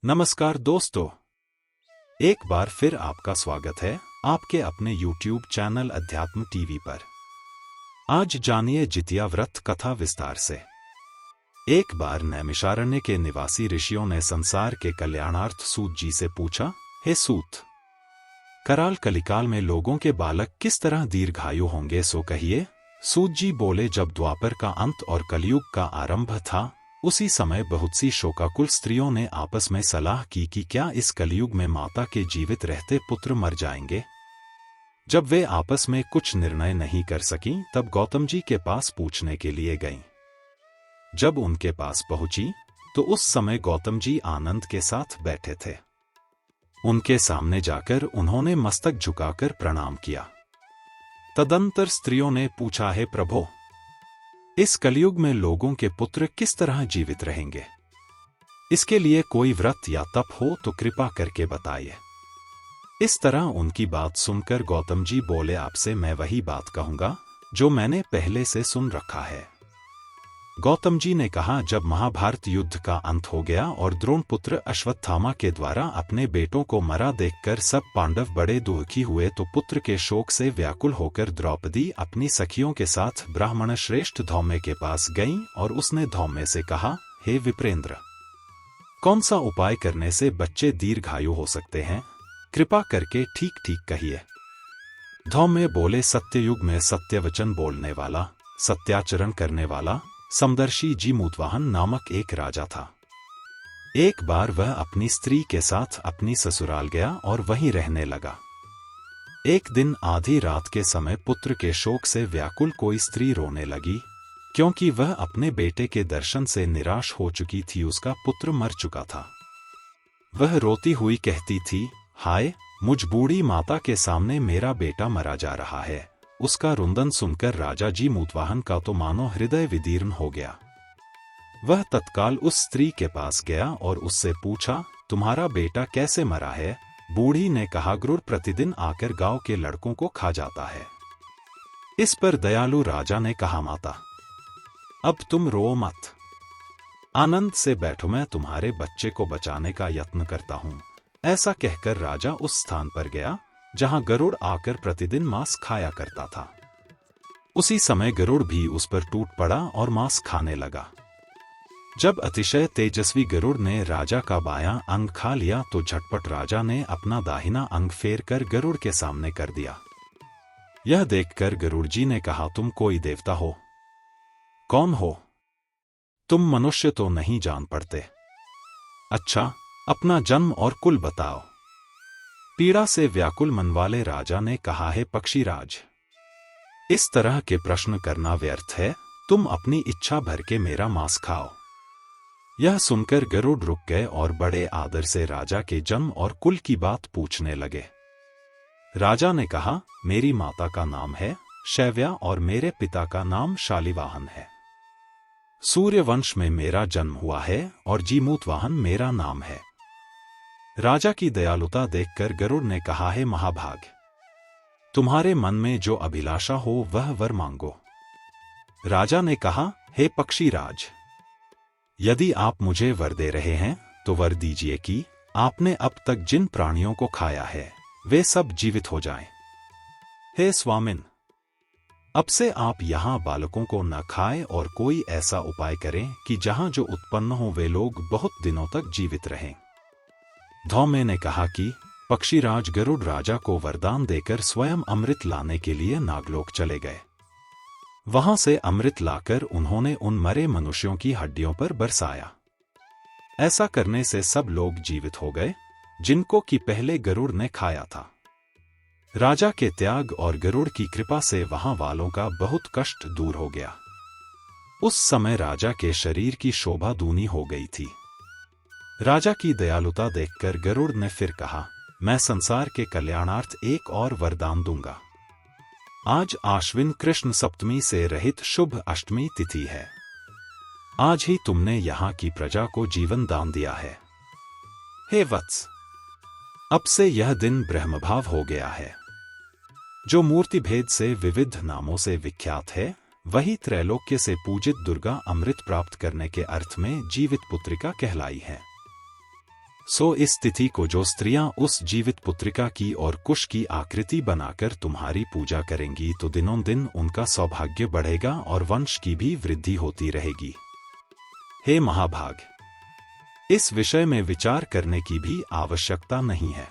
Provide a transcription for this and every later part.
नमस्कार दोस्तों, एक बार फिर आपका स्वागत है आपके अपने YouTube चैनल अध्यात्म टीवी पर। आज जानिए जितिया व्रत कथा विस्तार से। एक बार नैमिषारण्य के निवासी ऋषियों ने संसार के कल्याणार्थ सूत जी से पूछा, हे सूत, कराल कलिकाल में लोगों के बालक किस तरह दीर्घायु होंगे सो कहिए। सूत जी बोले, जब द्वापर का अंत और कलयुग का आरंभ था, उसी समय बहुत सी शोकाकुल स्त्रियों ने आपस में सलाह की कि क्या इस कलयुग में माता के जीवित रहते पुत्र मर जाएंगे। जब वे आपस में कुछ निर्णय नहीं कर सकीं, तब गौतम जी के पास पूछने के लिए गईं। जब उनके पास पहुंची तो उस समय गौतम जी आनंद के साथ बैठे थे। उनके सामने जाकर उन्होंने मस्तक झुकाकर प्रणाम किया। तदंतर स्त्रियों ने पूछा, हे प्रभो, इस कलयुग में लोगों के पुत्र किस तरह जीवित रहेंगे? इसके लिए कोई व्रत या तप हो तो कृपा करके बताइए। इस तरह उनकी बात सुनकर गौतम जी बोले, आपसे मैं वही बात कहूंगा जो मैंने पहले से सुन रखा है। गौतम जी ने कहा, जब महाभारत युद्ध का अंत हो गया और द्रोण पुत्र अश्वत्थामा के द्वारा अपने बेटों को मरा देखकर सब पांडव बड़े दुखी हुए, तो पुत्र के शोक से व्याकुल होकर द्रौपदी अपनी सखियों के साथ ब्राह्मण श्रेष्ठ धौम्य के पास गईं और उसने धौम्य से कहा, हे विप्रेंद्र, कौन सा उपाय करने से बच्चे दीर्घायु हो सकते हैं? कृपा करके ठीक ठीक कहिए। धौम्य बोले, सत्ययुग में सत्यवचन बोलने वाला, सत्याचरण करने वाला समदर्शी जीमूतवाहन नामक एक राजा था। एक बार वह अपनी स्त्री के साथ अपनी ससुराल गया और वहीं रहने लगा। एक दिन आधी रात के समय पुत्र के शोक से व्याकुल कोई स्त्री रोने लगी, क्योंकि वह अपने बेटे के दर्शन से निराश हो चुकी थी। उसका पुत्र मर चुका था। वह रोती हुई कहती थी, हाय, मुझ बूढ़ी माता के सामने मेरा बेटा मरा जा रहा है। उसका रुंदन सुनकर राजा जीमूतवाहन का तो मानो हृदय विदीर्ण हो गया। वह तत्काल उस स्त्री के पास गया और उससे पूछा, तुम्हारा बेटा कैसे मरा है? बूढ़ी ने कहा, गुरुर प्रतिदिन आकर गांव के लड़कों को खा जाता है। इस पर दयालु राजा ने कहा, माता, अब तुम रो मत, आनंद से बैठो, मैं तुम्हारे बच्चे को बचाने का यत्न करता हूं। ऐसा कहकर राजा उस स्थान पर गया जहां गरुड़ आकर प्रतिदिन मांस खाया करता था। उसी समय गरुड़ भी उस पर टूट पड़ा और मांस खाने लगा। जब अतिशय तेजस्वी गरुड़ ने राजा का बायां अंग खा लिया तो झटपट राजा ने अपना दाहिना अंग फेर कर गरुड़ के सामने कर दिया। यह देखकर गरुड़ जी ने कहा, तुम कोई देवता हो? कौन हो तुम? मनुष्य तो नहीं जान पड़ते। अच्छा, अपना जन्म और कुल बताओ। पीड़ा से व्याकुल मन वाले राजा ने कहा, है पक्षीराज, इस तरह के प्रश्न करना व्यर्थ है। तुम अपनी इच्छा भर के मेरा मांस खाओ। यह सुनकर गरुड़ रुक गए और बड़े आदर से राजा के जन्म और कुल की बात पूछने लगे। राजा ने कहा, मेरी माता का नाम है शैव्या और मेरे पिता का नाम शालिवाहन है। सूर्यवंश में मेरा जन्म हुआ है और जीमूतवाहन मेरा नाम है। राजा की दयालुता देखकर गरुड़ ने कहा, है महाभाग, तुम्हारे मन में जो अभिलाषा हो वह वर मांगो। राजा ने कहा, हे पक्षीराज, यदि आप मुझे वर दे रहे हैं तो वर दीजिए कि आपने अब तक जिन प्राणियों को खाया है वे सब जीवित हो जाएं। हे स्वामिन, अब से आप यहां बालकों को न खाएं और कोई ऐसा उपाय करें कि जहां जो उत्पन्न हो वे लोग बहुत दिनों तक जीवित रहें। धौम्य ने कहा कि पक्षीराज गरुड़ राजा को वरदान देकर स्वयं अमृत लाने के लिए नागलोक चले गए। वहां से अमृत लाकर उन्होंने उन मरे मनुष्यों की हड्डियों पर बरसाया। ऐसा करने से सब लोग जीवित हो गए जिनको कि पहले गरुड़ ने खाया था। राजा के त्याग और गरुड़ की कृपा से वहां वालों का बहुत कष्ट दूर हो गया। उस समय राजा के शरीर की शोभा दूनी हो गई थी। राजा की दयालुता देखकर गरुड़ ने फिर कहा, मैं संसार के कल्याणार्थ एक और वरदान दूंगा। आज आश्विन कृष्ण सप्तमी से रहित शुभ अष्टमी तिथि है। आज ही तुमने यहां की प्रजा को जीवन दान दिया है। हे वत्स, अब से यह दिन ब्रह्मभाव हो गया है। जो मूर्ति भेद से विविध नामों से विख्यात है, वही त्रैलोक्य से पूजित दुर्गा अमृत प्राप्त करने के अर्थ में जीवित पुत्रिका कहलाई है। सो इस तिथि को जो स्त्रियां उस जीवित पुत्रिका की और कुश की आकृति बनाकर तुम्हारी पूजा करेंगी तो दिनों दिन उनका सौभाग्य बढ़ेगा और वंश की भी वृद्धि होती रहेगी। हे महाभाग, इस विषय में विचार करने की भी आवश्यकता नहीं है।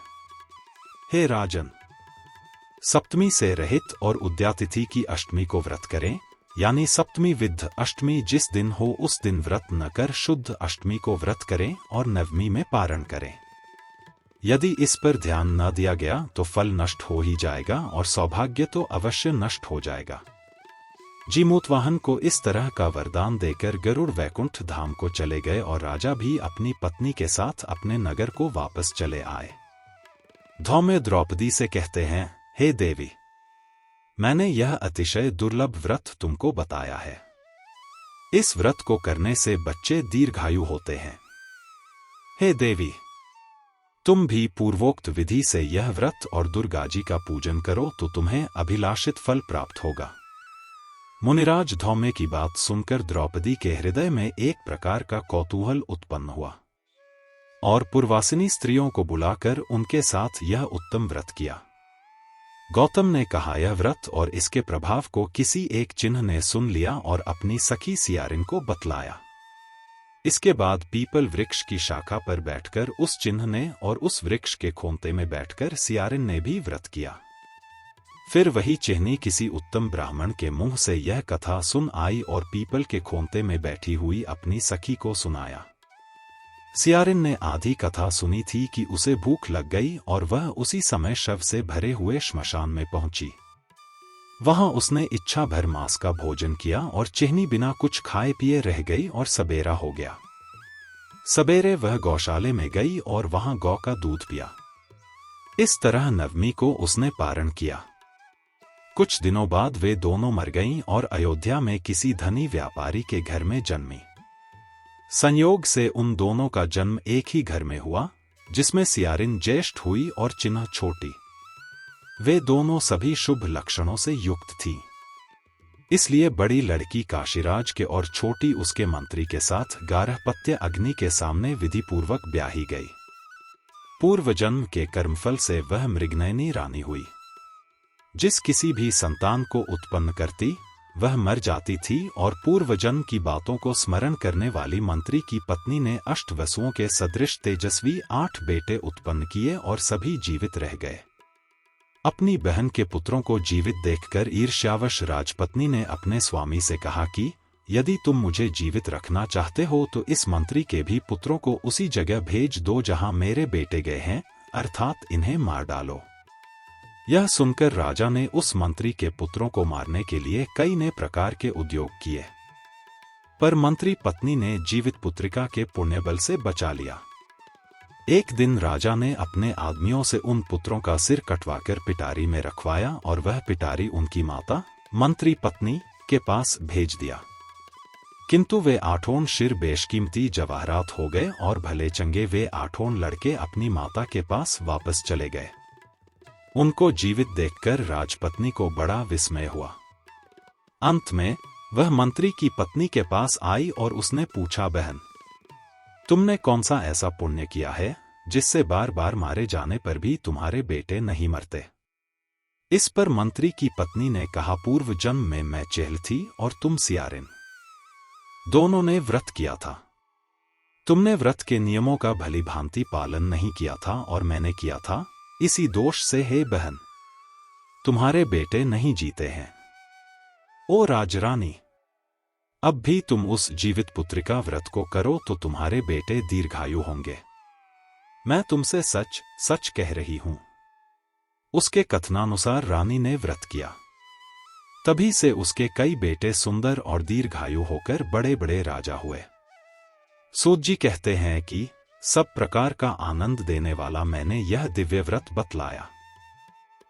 हे राजन, सप्तमी से रहित और उद्यातिथि की अष्टमी को व्रत करें, यानी सप्तमी विद्ध अष्टमी जिस दिन हो उस दिन व्रत न कर शुद्ध अष्टमी को व्रत करें और नवमी में पारण करें। यदि इस पर ध्यान न दिया गया तो फल नष्ट हो ही जाएगा और सौभाग्य तो अवश्य नष्ट हो जाएगा। जीमूतवाहन को इस तरह का वरदान देकर गरुड़ वैकुंठ धाम को चले गए और राजा भी अपनी पत्नी के साथ अपने नगर को वापस चले आए। धौम्य द्रौपदी से कहते हैं, हे देवी, मैंने यह अतिशय दुर्लभ व्रत तुमको बताया है। इस व्रत को करने से बच्चे दीर्घायु होते हैं। हे देवी, तुम भी पूर्वोक्त विधि से यह व्रत और दुर्गा जी का पूजन करो तो तुम्हें अभिलाषित फल प्राप्त होगा। मुनिराज धौम्य की बात सुनकर द्रौपदी के हृदय में एक प्रकार का कौतूहल उत्पन्न हुआ और पूर्वासिनी स्त्रियों को बुलाकर उनके साथ यह उत्तम व्रत किया। गौतम ने कहा, यह व्रत और इसके प्रभाव को किसी एक चिन्ह ने सुन लिया और अपनी सखी सियारिन को बतलाया। इसके बाद पीपल वृक्ष की शाखा पर बैठकर उस चिन्ह ने और उस वृक्ष के खोंते में बैठकर सियारिन ने भी व्रत किया। फिर वही चिन्हनी किसी उत्तम ब्राह्मण के मुंह से यह कथा सुन आई और पीपल के खोंते में बैठी हुई अपनी सखी को सुनाया। सियारिन ने आधी कथा सुनी थी कि उसे भूख लग गई और वह उसी समय शव से भरे हुए श्मशान में पहुंची। वहां उसने इच्छा भर मांस का भोजन किया और चिन्हनी बिना कुछ खाए पिए रह गई और सबेरा हो गया। सबेरे वह गौशाले में गई और वहां गौ का दूध पिया। इस तरह नवमी को उसने पारण किया। कुछ दिनों बाद वे दोनों मर गईं और अयोध्या में किसी धनी व्यापारी के घर में जन्मी। संयोग से उन दोनों का जन्म एक ही घर में हुआ, जिसमें सियारिन ज्येष्ठ हुई और चिन्ह छोटी। वे दोनों सभी शुभ लक्षणों से युक्त थीं। इसलिए बड़ी लड़की काशीराज के और छोटी उसके मंत्री के साथ गारहपत्य अग्नि के सामने विधिपूर्वक ब्याही गई। पूर्व जन्म के कर्मफल से वह मृगनयनी रानी हुई। जिस किसी भी संतान को उत्पन्न करती वह मर जाती थी और पूर्व जन्म की बातों को स्मरण करने वाली मंत्री की पत्नी ने अष्टवसुओं के सदृश तेजस्वी 8 बेटे उत्पन्न किए और सभी जीवित रह गए। अपनी बहन के पुत्रों को जीवित देखकर ईर्ष्यावश राजपत्नी ने अपने स्वामी से कहा कि यदि तुम मुझे जीवित रखना चाहते हो तो इस मंत्री के भी पुत्रों को उसी जगह भेज दो जहां मेरे बेटे गए हैं, अर्थात इन्हें मार डालो। यह सुनकर राजा ने उस मंत्री के पुत्रों को मारने के लिए कई नए प्रकार के उद्योग किए, पर मंत्री पत्नी ने जीवित पुत्रिका के पुण्यबल से बचा लिया। एक दिन राजा ने अपने आदमियों से उन पुत्रों का सिर कटवाकर पिटारी में रखवाया और वह पिटारी उनकी माता मंत्री पत्नी के पास भेज दिया। किंतु वे 8 शिर बेशकीमती जवाहरात हो गए और भले चंगे वे 8 लड़के अपनी माता के पास वापस चले गए। उनको जीवित देखकर राजपत्नी को बड़ा विस्मय हुआ। अंत में वह मंत्री की पत्नी के पास आई और उसने पूछा, बहन, तुमने कौन सा ऐसा पुण्य किया है जिससे बार बार मारे जाने पर भी तुम्हारे बेटे नहीं मरते? इस पर मंत्री की पत्नी ने कहा, पूर्व जन्म में मैं चेहल थी और तुम सियारिन। दोनों ने व्रत किया था। तुमने व्रत के नियमों का भली भांति पालन नहीं किया था और मैंने किया था। इसी दोष से हे बहन, तुम्हारे बेटे नहीं जीते हैं। ओ राजरानी, अब भी तुम उस जीवित पुत्रिका व्रत को करो तो तुम्हारे बेटे दीर्घायु होंगे। मैं तुमसे सच सच कह रही हूं। उसके कथनानुसार रानी ने व्रत किया। तभी से उसके कई बेटे सुंदर और दीर्घायु होकर बड़े बड़े राजा हुए। सूत जी कहते हैं कि सब प्रकार का आनंद देने वाला मैंने यह दिव्य व्रत बतलाया।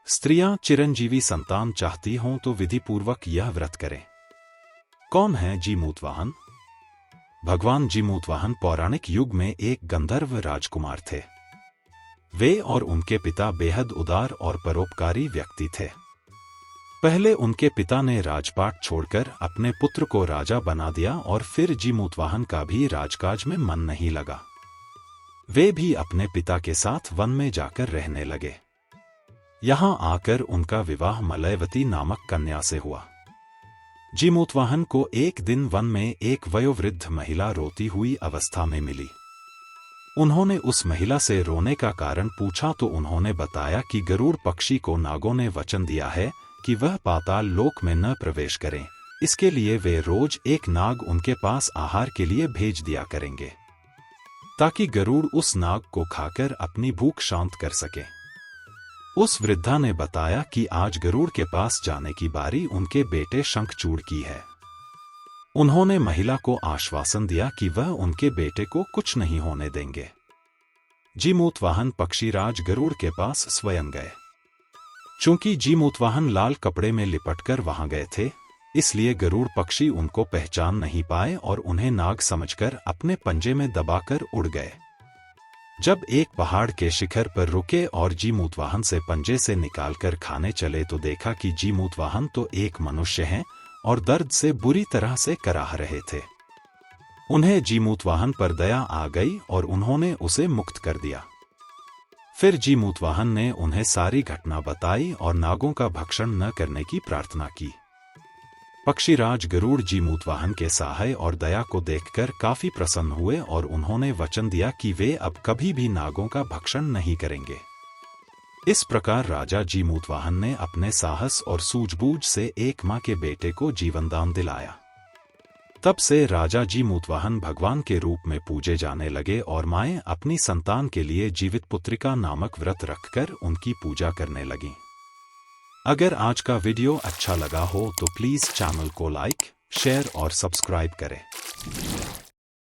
स्त्रियां चिरंजीवी संतान चाहती हों तो विधिपूर्वक यह व्रत करें। कौन है जीमूतवाहन? भगवान जीमूतवाहन पौराणिक युग में एक गंधर्व राजकुमार थे। वे और उनके पिता बेहद उदार और परोपकारी व्यक्ति थे। पहले उनके पिता ने राजपाट छोड़कर अपने पुत्र को राजा बना दिया और फिर जीमूतवाहन का भी राजकाज में मन नहीं लगा। वे भी अपने पिता के साथ वन में जाकर रहने लगे। यहाँ आकर उनका विवाह मलयवती नामक कन्या से हुआ। जीमूतवाहन को एक दिन वन में एक वयोवृद्ध महिला रोती हुई अवस्था में मिली। उन्होंने उस महिला से रोने का कारण पूछा तो उन्होंने बताया कि गरुड़ पक्षी को नागों ने वचन दिया है कि वह पाताल लोक में न प्रवेश करें, इसके लिए वे रोज एक नाग उनके पास आहार के लिए भेज दिया करेंगे, ताकि गरुड़ उस नाग को खाकर अपनी भूख शांत कर सके। उस वृद्धा ने बताया कि आज गरुड़ के पास जाने की बारी उनके बेटे शंखचूड़ की है। उन्होंने महिला को आश्वासन दिया कि वह उनके बेटे को कुछ नहीं होने देंगे। जीमूतवाहन पक्षीराज गरुड़ के पास स्वयं गए। चूंकि जीमूतवाहन लाल कपड़े में लिपटकर वहां गए थे, इसलिए गरुड़ पक्षी उनको पहचान नहीं पाए और उन्हें नाग समझकर अपने पंजे में दबाकर उड़ गए। जब एक पहाड़ के शिखर पर रुके और जीमूतवाहन से पंजे से निकालकर खाने चले तो देखा कि जीमूतवाहन तो एक मनुष्य हैं और दर्द से बुरी तरह से कराह रहे थे। उन्हें जीमूतवाहन पर दया आ गई और उन्होंने उसे मुक्त कर दिया। फिर जीमूतवाहन ने उन्हें सारी घटना बताई और नागों का भक्षण न करने की प्रार्थना की। पक्षीराज गरुड़ जीमूतवाहन के साहय और दया को देखकर काफी प्रसन्न हुए और उन्होंने वचन दिया कि वे अब कभी भी नागों का भक्षण नहीं करेंगे। इस प्रकार राजा जीमूतवाहन ने अपने साहस और सूझबूझ से एक मां के बेटे को जीवनदान दिलाया। तब से राजा जीमूतवाहन भगवान के रूप में पूजे जाने लगे और माएं अपनी संतान के लिए जीवित पुत्रिका नामक व्रत रखकर उनकी पूजा करने लगीं। अगर आज का वीडियो अच्छा लगा हो तो प्लीज़ चैनल को लाइक, शेयर और सब्सक्राइब करें।